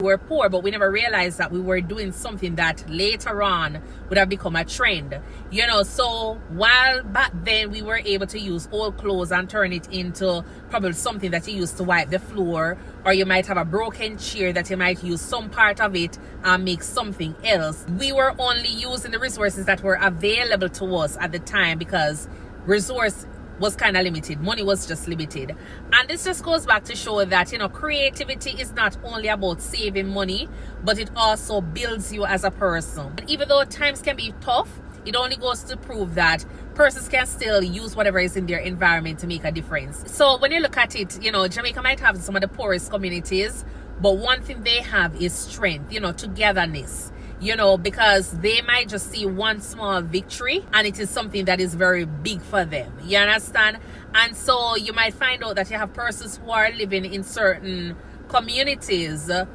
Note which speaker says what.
Speaker 1: were poor, but we never realized that we were doing something that later on would have become a trend. So while back then we were able to use old clothes and turn it into probably something that you use to wipe the floor, or you might have a broken chair that you might use some part of it and make something else. We were only using the resources that were available to us at the time, because resource was kind of limited. Money was just limited. And this just goes back to show that, creativity is not only about saving money, but it also builds you as a person. And even though times can be tough, it only goes to prove that persons can still use whatever is in their environment to make a difference. So when you look at it, Jamaica might have some of the poorest communities, but one thing they have is strength, togetherness. Because they might just see one small victory and it is something that is very big for them. You understand? And so you might find out that you have persons who are living in certain communities. Their